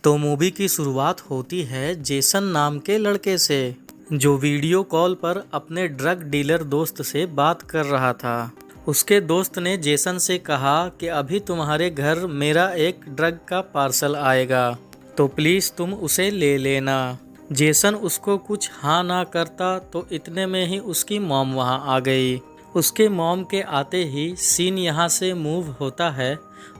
तो मूवी की शुरुआत होती है जेसन नाम के लड़के से, जो वीडियो कॉल पर अपने ड्रग डीलर दोस्त से बात कर रहा था। उसके दोस्त ने जेसन से कहा कि अभी तुम्हारे घर मेरा एक ड्रग का पार्सल आएगा, तो प्लीज़ तुम उसे ले लेना। जेसन उसको कुछ हाँ ना करता तो इतने में ही उसकी मॉम वहाँ आ गई। उसके मॉम के आते ही सीन यहाँ से मूव होता है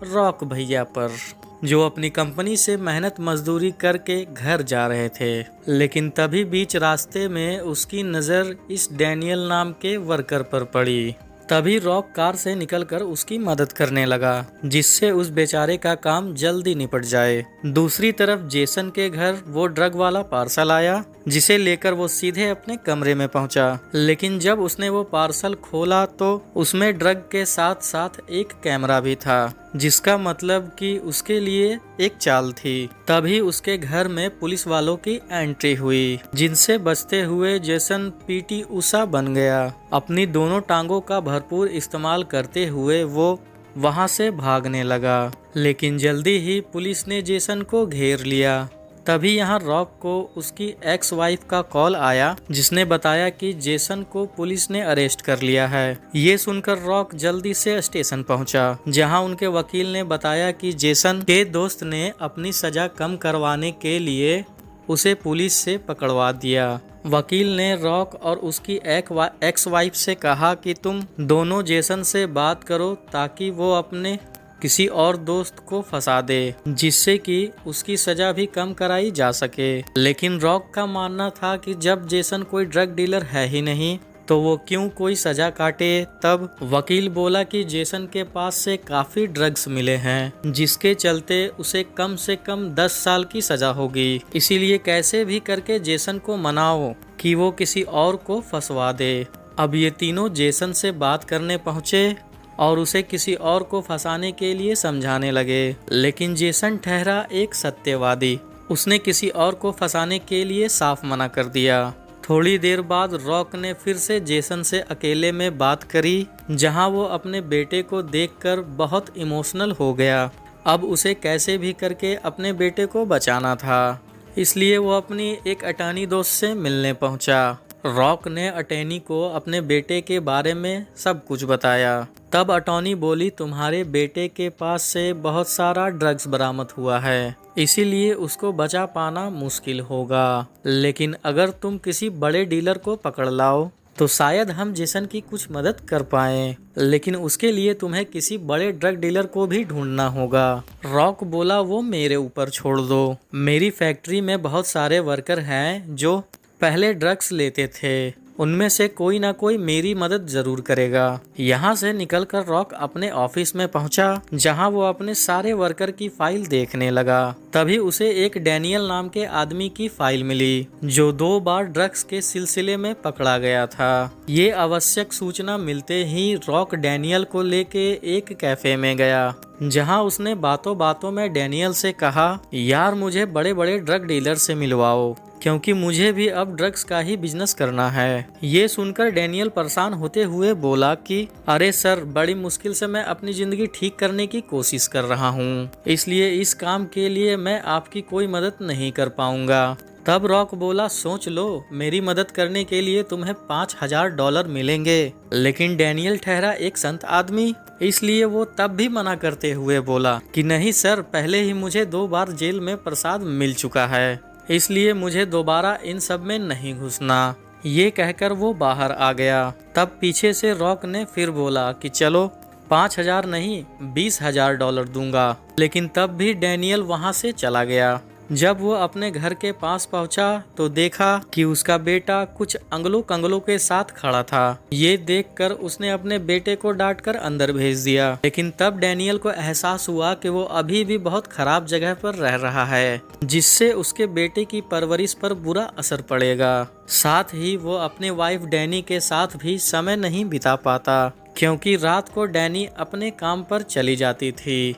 रॉक भैया पर, जो अपनी कंपनी से मेहनत मजदूरी करके घर जा रहे थे। लेकिन तभी बीच रास्ते में उसकी नज़र इस डैनियल नाम के वर्कर पर पड़ी। तभी रॉक कार से निकलकर उसकी मदद करने लगा, जिससे उस बेचारे का काम जल्दी निपट जाए। दूसरी तरफ जेसन के घर वो ड्रग वाला पार्सल आया, जिसे लेकर वो सीधे अपने कमरे में पहुंचा। लेकिन जब उसने वो पार्सल खोला तो उसमें ड्रग के साथ साथ एक कैमरा भी था, जिसका मतलब कि उसके लिए एक चाल थी। तभी उसके घर में पुलिस वालों की एंट्री हुई, जिनसे बचते हुए जेसन पीटी उषा बन गया। अपनी दोनों टांगों का भरपूर इस्तेमाल करते हुए वो वहां से भागने लगा, लेकिन जल्दी ही पुलिस ने जेसन को घेर लिया। तभी यहाँ रॉक को उसकी एक्स वाइफ का कॉल आया, जिसने बताया कि जेसन को पुलिस ने अरेस्ट कर लिया है। ये सुनकर रॉक जल्दी से स्टेशन पहुंचा, जहां उनके वकील ने बताया कि जेसन के दोस्त ने अपनी सजा कम करवाने के लिए उसे पुलिस से पकड़वा दिया। वकील ने रॉक और उसकी एक्स वाइफ से कहा कि तुम दोनों जेसन से बात करो, ताकि वो अपने किसी और दोस्त को फंसा दे, जिससे कि उसकी सजा भी कम कराई जा सके। लेकिन रॉक का मानना था कि जब जेसन कोई ड्रग डीलर है ही नहीं, तो वो क्यों कोई सजा काटे। तब वकील बोला कि जेसन के पास से काफी ड्रग्स मिले हैं, जिसके चलते उसे कम से कम 10 साल की सजा होगी। इसीलिए कैसे भी करके जेसन को मनाओ कि वो किसी और को फंसवा दे। अब ये तीनों जेसन से बात करने पहुंचे और उसे किसी और को फंसाने के लिए समझाने लगे। लेकिन जेसन ठहरा एक सत्यवादी, उसने किसी और को फंसाने के लिए साफ मना कर दिया। थोड़ी देर बाद रॉक ने फिर से जेसन से अकेले में बात करी, जहां वो अपने बेटे को देखकर बहुत इमोशनल हो गया। अब उसे कैसे भी करके अपने बेटे को बचाना था, इसलिए वो अपनी एक अटॉर्नी दोस्त से मिलने पहुंचा। रॉक ने अटॉर्नी को अपने बेटे के बारे में सब कुछ बताया। तब अटॉर्नी बोली, तुम्हारे बेटे के पास से बहुत सारा ड्रग्स बरामद हुआ है, इसीलिए उसको बचा पाना मुश्किल होगा। लेकिन अगर तुम किसी बड़े डीलर को पकड़ लाओ तो शायद हम जेसन की कुछ मदद कर पाएं। लेकिन उसके लिए तुम्हें किसी बड़े ड्रग डीलर को भी ढूंढना होगा। रॉक बोला, वो मेरे ऊपर छोड़ दो, मेरी फैक्ट्री में बहुत सारे वर्कर हैं जो पहले ड्रग्स लेते थे, उनमें से कोई ना कोई मेरी मदद जरूर करेगा। यहाँ से निकलकर रॉक अपने ऑफिस में पहुँचा, जहाँ वो अपने सारे वर्कर की फाइल देखने लगा। तभी उसे एक डैनियल नाम के आदमी की फाइल मिली, जो 2 बार ड्रग्स के सिलसिले में पकड़ा गया था। ये आवश्यक सूचना मिलते ही रॉक डैनियल को लेके एक कैफे में गया, जहां उसने बातों बातों में डैनियल से कहा, यार मुझे बड़े बड़े ड्रग डीलर से मिलवाओ, क्योंकि मुझे भी अब ड्रग्स का ही बिजनेस करना है। ये सुनकर डैनियल परेशान होते हुए बोला कि अरे सर, बड़ी मुश्किल से मैं अपनी जिंदगी ठीक करने की कोशिश कर रहा हूँ, इसलिए इस काम के लिए मैं आपकी कोई मदद नहीं कर पाऊंगा। तब रॉक बोला, सोच लो, मेरी मदद करने के लिए तुम्हें $5000 मिलेंगे। लेकिन डैनियल ठहरा एक संत आदमी, इसलिए वो तब भी मना करते हुए बोला कि नहीं सर, पहले ही मुझे 2 बार जेल में प्रसाद मिल चुका है, इसलिए मुझे दोबारा इन सब में नहीं घुसना। ये कहकर वो बाहर आ गया। तब पीछे से रॉक ने फिर बोला कि चलो 5000 नहीं $20000 दूंगा। लेकिन तब भी डैनियल वहां से चला गया। जब वो अपने घर के पास पहुंचा तो देखा कि उसका बेटा कुछ अंगलों कंगलों के साथ खड़ा था। ये देखकर उसने अपने बेटे को डांटकर अंदर भेज दिया। लेकिन तब डैनियल को एहसास हुआ कि वो अभी भी बहुत खराब जगह पर रह रहा है, जिससे उसके बेटे की परवरिश पर बुरा असर पड़ेगा। साथ ही वो अपने वाइफ डैनी के साथ भी समय नहीं बिता पाता, क्योंकि रात को डैनी अपने काम पर चली जाती थी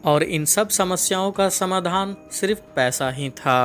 और इन सब समस्याओं का समाधान सिर्फ पैसा ही था।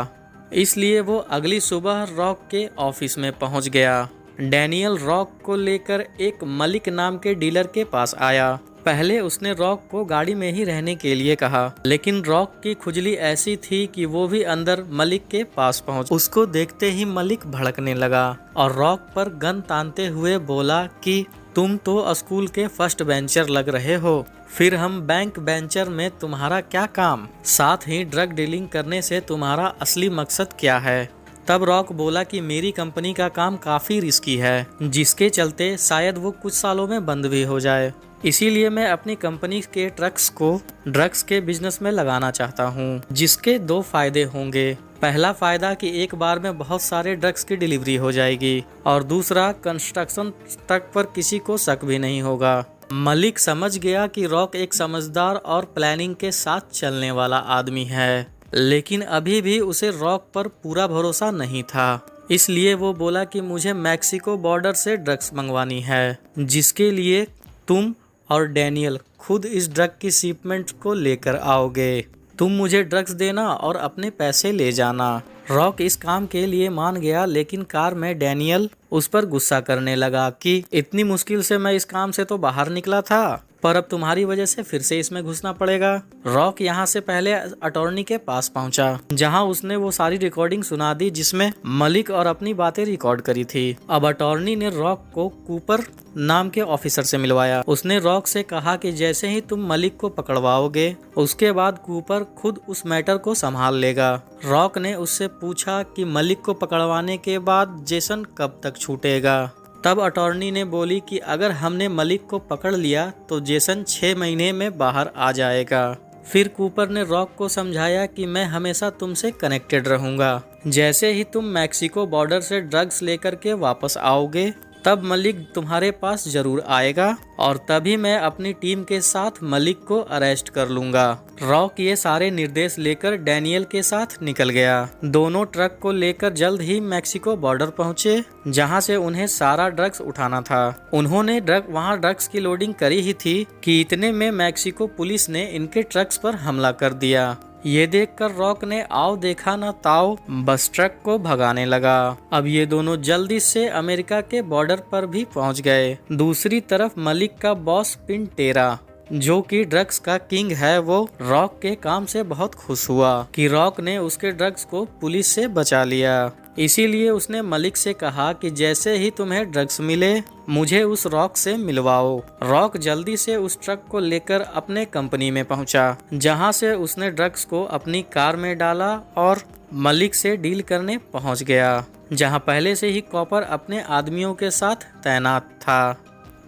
इसलिए वो अगली सुबह रॉक के ऑफिस में पहुंच गया। डैनियल रॉक को लेकर एक मलिक नाम के डीलर के पास आया पहले उसने रॉक को गाड़ी में ही रहने के लिए कहा, लेकिन रॉक की खुजली ऐसी थी कि वो भी अंदर मलिक के पास पहुंच। उसको देखते ही मलिक भड़कने लगा और रॉक पर गन तानते हुए बोला कि तुम तो स्कूल के फर्स्ट बेंचर लग रहे हो, फिर हम बैंक बेंचर में तुम्हारा क्या काम? साथ ही ड्रग डीलिंग करने से तुम्हारा असली मकसद क्या है? तब रॉक बोला कि मेरी कंपनी का काम काफी रिस्की है, जिसके चलते शायद वो कुछ सालों में बंद भी हो जाए। इसीलिए मैं अपनी कंपनी के ट्रक्स को ड्रग्स के बिजनेस में लगाना चाहता हूँ, जिसके 2 फायदे होंगे। पहला फायदा कि एक बार में बहुत सारे ड्रग्स की डिलीवरी हो जाएगी और दूसरा कंस्ट्रक्शन तक पर किसी को शक भी नहीं होगा। मलिक समझ गया कि रॉक एक समझदार और प्लानिंग के साथ चलने वाला आदमी है, लेकिन अभी भी उसे रॉक पर पूरा भरोसा नहीं था। इसलिए वो बोला कि मुझे मैक्सिको बॉर्डर से ड्रग्स मंगवानी है, जिसके लिए तुम और डैनियल खुद इस ड्रग की शिपमेंट को लेकर आओगे। तुम मुझे ड्रग्स देना और अपने पैसे ले जाना। रॉक इस काम के लिए मान गया, लेकिन कार में डैनियल उस पर गुस्सा करने लगा कि इतनी मुश्किल से मैं इस काम से तो बाहर निकला था, पर अब तुम्हारी वजह से फिर से इसमें घुसना पड़ेगा। रॉक यहाँ से पहले अटॉर्नी के पास पहुँचा, जहाँ उसने वो सारी रिकॉर्डिंग सुना दी जिसमें मलिक और अपनी बातें रिकॉर्ड करी थी। अब अटॉर्नी ने रॉक को कूपर नाम के ऑफिसर से मिलवाया। उसने रॉक से कहा कि जैसे ही तुम मलिक को पकड़वाओगे, उसके बाद कूपर खुद उस मैटर को संभाल लेगा। रॉक ने उससे पूछा कि मलिक को पकड़वाने के बाद जेसन कब तक छूटेगा। तब अटॉर्नी ने बोली कि अगर हमने मलिक को पकड़ लिया तो जेसन 6 महीने में बाहर आ जाएगा। फिर कूपर ने रॉक को समझाया कि मैं हमेशा तुमसे कनेक्टेड रहूंगा। जैसे ही तुम मैक्सिको बॉर्डर से ड्रग्स लेकर के वापस आओगे, तब मलिक तुम्हारे पास जरूर आएगा और तभी मैं अपनी टीम के साथ मलिक को अरेस्ट कर लूंगा। रॉक ये सारे निर्देश लेकर डैनियल के साथ निकल गया। दोनों ट्रक को लेकर जल्द ही मैक्सिको बॉर्डर पहुंचे, जहां से उन्हें सारा ड्रग्स उठाना था। उन्होंने वहां ड्रग्स की लोडिंग करी ही थी कि इतने में मैक्सिको पुलिस ने इनके ट्रक्स पर हमला कर दिया। ये देखकर रॉक ने आओ देखा न ताओ बस ट्रक को भगाने लगा। अब ये दोनों जल्दी से अमेरिका के बॉर्डर पर भी पहुंच गए। दूसरी तरफ मलिक का बॉस पिंटेरा, जो कि ड्रग्स का किंग है, वो रॉक के काम से बहुत खुश हुआ कि रॉक ने उसके ड्रग्स को पुलिस से बचा लिया। इसीलिए उसने मलिक से कहा कि जैसे ही तुम्हें ड्रग्स मिले, मुझे उस रॉक से मिलवाओ। रॉक जल्दी से उस ट्रक को लेकर अपने कंपनी में पहुंचा, जहां से उसने ड्रग्स को अपनी कार में डाला और मलिक से डील करने पहुंच गया, जहां पहले से ही कॉपर अपने आदमियों के साथ तैनात था।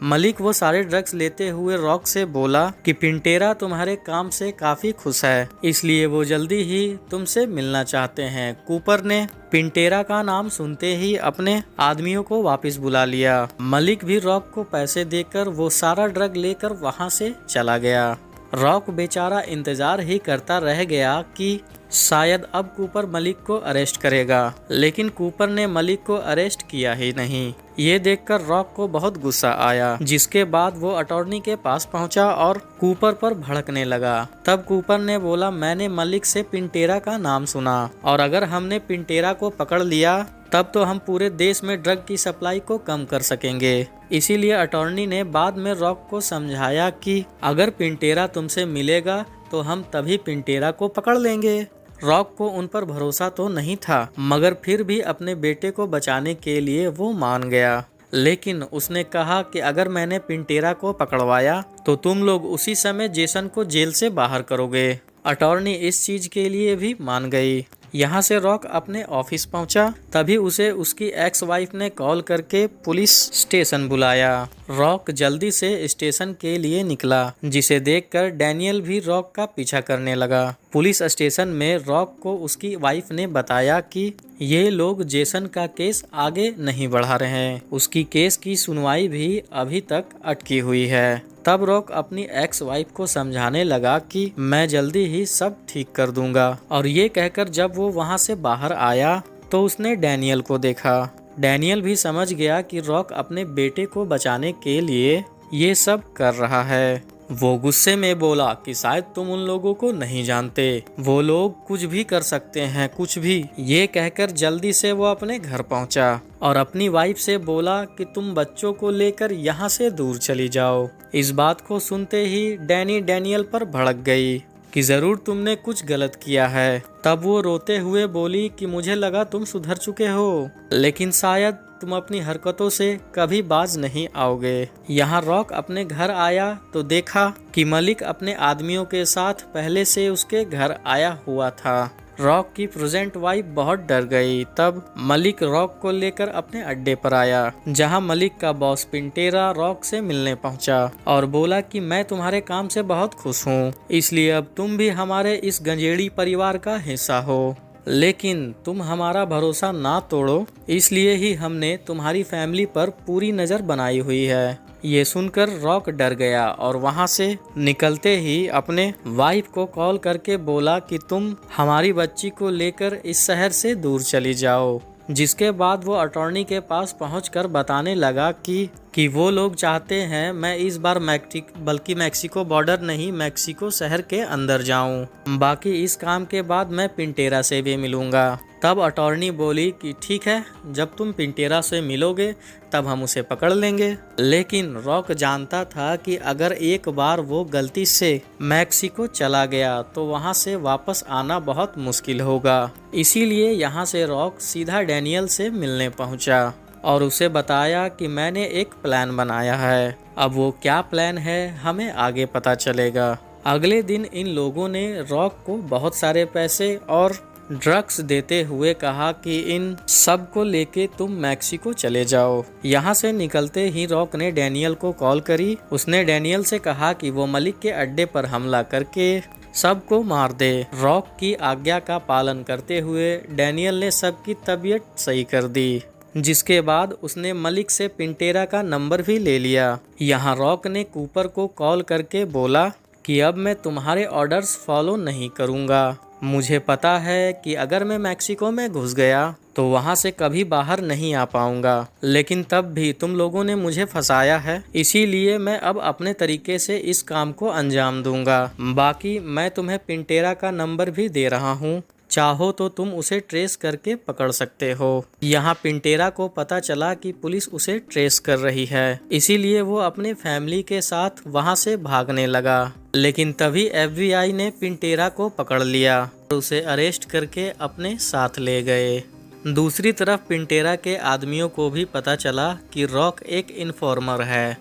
मलिक वो सारे ड्रग्स लेते हुए रॉक से बोला कि पिंटेरा तुम्हारे काम से काफी खुश है, इसलिए वो जल्दी ही तुमसे मिलना चाहते हैं। कूपर ने पिंटेरा का नाम सुनते ही अपने आदमियों को वापस बुला लिया। मलिक भी रॉक को पैसे देकर वो सारा ड्रग लेकर वहां से चला गया। रॉक बेचारा इंतजार ही करता रह गया कि शायद अब कूपर मलिक को अरेस्ट करेगा, लेकिन कूपर ने मलिक को अरेस्ट किया ही नहीं। ये देखकर रॉक को बहुत गुस्सा आया, जिसके बाद वो अटॉर्नी के पास पहुंचा और कूपर पर भड़कने लगा। तब कूपर ने बोला, मैंने मलिक से पिंटेरा का नाम सुना और अगर हमने पिंटेरा को पकड़ लिया तब तो हम पूरे देश में ड्रग की सप्लाई को कम कर सकेंगे। इसीलिए अटॉर्नी ने बाद में रॉक को समझाया कि अगर पिंटेरा तुमसे मिलेगा तो हम तभी पिंटेरा को पकड़ लेंगे। रॉक को उन पर भरोसा तो नहीं था, मगर फिर भी अपने बेटे को बचाने के लिए वो मान गया। लेकिन उसने कहा कि अगर मैंने पिंटेरा को पकड़वाया तो तुम लोग उसी समय जेसन को जेल से बाहर करोगे। अटॉर्नी इस चीज के लिए भी मान गई। यहाँ से रॉक अपने ऑफिस पहुंचा, तभी उसे उसकी एक्स वाइफ ने कॉल करके पुलिस स्टेशन बुलाया। रॉक जल्दी से स्टेशन के लिए निकला, जिसे देखकर डैनियल भी रॉक का पीछा करने लगा। पुलिस स्टेशन में रॉक को उसकी वाइफ ने बताया कि ये लोग जेसन का केस आगे नहीं बढ़ा रहे हैं, उसकी केस की सुनवाई भी अभी तक अटकी हुई है। तब रॉक अपनी एक्स वाइफ को समझाने लगा कि मैं जल्दी ही सब ठीक कर दूंगा, और ये कहकर जब वो वहां से बाहर आया तो उसने डैनियल को देखा। डैनियल भी समझ गया कि रॉक अपने बेटे को बचाने के लिए ये सब कर रहा है। वो गुस्से में बोला कि शायद तुम उन लोगों को नहीं जानते, वो लोग कुछ भी कर सकते हैं, कुछ भी। ये कहकर जल्दी से वो अपने घर पहुंचा और अपनी वाइफ से बोला कि तुम बच्चों को लेकर यहाँ से दूर चली जाओ। इस बात को सुनते ही डैनी डैनियल पर भड़क गई कि जरूर तुमने कुछ गलत किया है। तब वो रोते हुए बोली कि मुझे लगा तुम सुधर चुके हो, लेकिन शायद तुम अपनी हरकतों से कभी बाज नहीं आओगे। यहाँ रॉक अपने घर आया तो देखा कि मलिक अपने आदमियों के साथ पहले से उसके घर आया हुआ था। रॉक की प्रेजेंट वाइफ बहुत डर गई। तब मलिक रॉक को लेकर अपने अड्डे पर आया, जहां मलिक का बॉस पिंटेरा रॉक से मिलने पहुंचा और बोला कि मैं तुम्हारे काम से बहुत खुश हूं, इसलिए अब तुम भी हमारे इस गंजेड़ी परिवार का हिस्सा हो। लेकिन तुम हमारा भरोसा ना तोड़ो, इसलिए ही हमने तुम्हारी फैमिली पर पूरी नज़र बनाई हुई है। ये सुनकर रॉक डर गया और वहाँ से निकलते ही अपने वाइफ को कॉल करके बोला कि तुम हमारी बच्ची को लेकर इस शहर से दूर चली जाओ। जिसके बाद वो अटॉर्नी के पास पहुंचकर बताने लगा कि वो लोग चाहते हैं मैं इस बार बल्कि मैक्सिको बॉर्डर नहीं, मैक्सिको शहर के अंदर जाऊं। बाकी इस काम के बाद मैं पिंटेरा से भी मिलूंगा। तब अटॉर्नी बोली कि ठीक है, जब तुम पिंटेरा से मिलोगे तब हम उसे पकड़ लेंगे। लेकिन रॉक जानता था कि अगर एक बार वो गलती से मैक्सिको चला गया तो वहां से वापस आना बहुत मुश्किल होगा। इसीलिए यहाँ से रॉक सीधा डैनियल से मिलने पहुंचा और उसे बताया कि मैंने एक प्लान बनाया है। अब वो क्या प्लान है हमें आगे पता चलेगा। अगले दिन इन लोगों ने रॉक को बहुत सारे पैसे और ड्रग्स देते हुए कहा कि इन सब को लेके तुम मैक्सिको चले जाओ। यहाँ से निकलते ही रॉक ने डैनियल को कॉल करी। उसने डैनियल से कहा कि वो मलिक के अड्डे पर हमला करके सबको मार दे। रॉक की आज्ञा का पालन करते हुए डैनियल ने सबकी तबीयत सही कर दी, जिसके बाद उसने मलिक से पिंटेरा का नंबर भी ले लिया। यहाँ रॉक ने कूपर को कॉल करके बोला कि अब मैं तुम्हारे ऑर्डर्स फॉलो नहीं करूँगा। मुझे पता है कि अगर मैं मैक्सिको में घुस गया तो वहाँ से कभी बाहर नहीं आ पाऊंगा, लेकिन तब भी तुम लोगों ने मुझे फंसाया है, इसीलिए मैं अब अपने तरीके से इस काम को अंजाम दूंगा। बाकी मैं तुम्हें पिंटेरा का नंबर भी दे रहा हूँ, चाहो तो तुम उसे ट्रेस करके पकड़ सकते हो। यहाँ पिंटेरा को पता चला कि पुलिस उसे ट्रेस कर रही है, इसीलिए वो अपने फैमिली के साथ वहाँ से भागने लगा। लेकिन तभी FBI ने पिंटेरा को पकड़ लिया और उसे अरेस्ट करके अपने साथ ले गए। दूसरी तरफ पिंटेरा के आदमियों को भी पता चला कि रॉक एक इन्फॉर्मर है,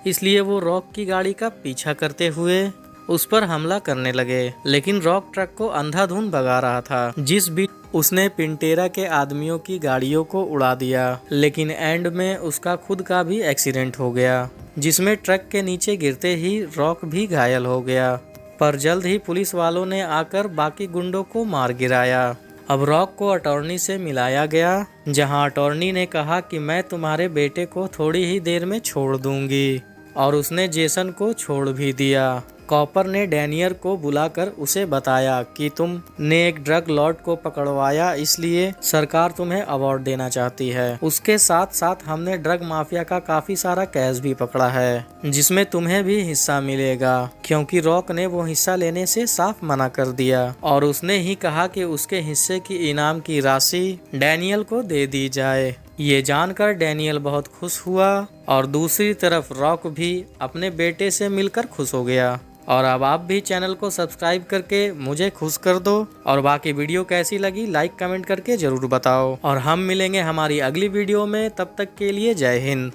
इसलिए वो रॉक की गाड़ी का पीछा करते हुए उस पर हमला करने लगे। लेकिन रॉक ट्रक को अंधाधुंध भगा रहा था, जिस बीच उसने पिंटेरा के आदमियों की गाड़ियों को उड़ा दिया। लेकिन एंड में उसका खुद का भी एक्सीडेंट हो गया, जिसमें ट्रक के नीचे गिरते ही रॉक भी घायल हो गया। पर जल्द ही पुलिस वालों ने आकर बाकी गुंडों को मार गिराया। अब रॉक को अटॉर्नी से मिलाया गया, जहां अटॉर्नी ने कहा कि मैं तुम्हारे बेटे को थोड़ी ही देर में छोड़ दूंगी, और उसने जेसन को छोड़ भी दिया। कॉपर ने डैनियल को बुलाकर उसे बताया कि तुमने एक ड्रग लॉर्ड को पकड़वाया, इसलिए सरकार तुम्हें अवार्ड देना चाहती है। उसके साथ साथ हमने ड्रग माफिया का काफी सारा कैश भी पकड़ा है, जिसमें तुम्हें भी हिस्सा मिलेगा, क्योंकि रॉक ने वो हिस्सा लेने से साफ मना कर दिया और उसने ही कहा कि उसके हिस्से की इनाम की राशि डैनियल को दे दी जाए। ये जानकर डैनियल बहुत खुश हुआ और दूसरी तरफ रॉक भी अपने बेटे से मिलकर खुश हो गया। और अब आप भी चैनल को सब्सक्राइब करके मुझे खुश कर दो, और बाकी वीडियो कैसी लगी लाइक कमेंट करके जरूर बताओ। और हम मिलेंगे हमारी अगली वीडियो में, तब तक के लिए जय हिंद।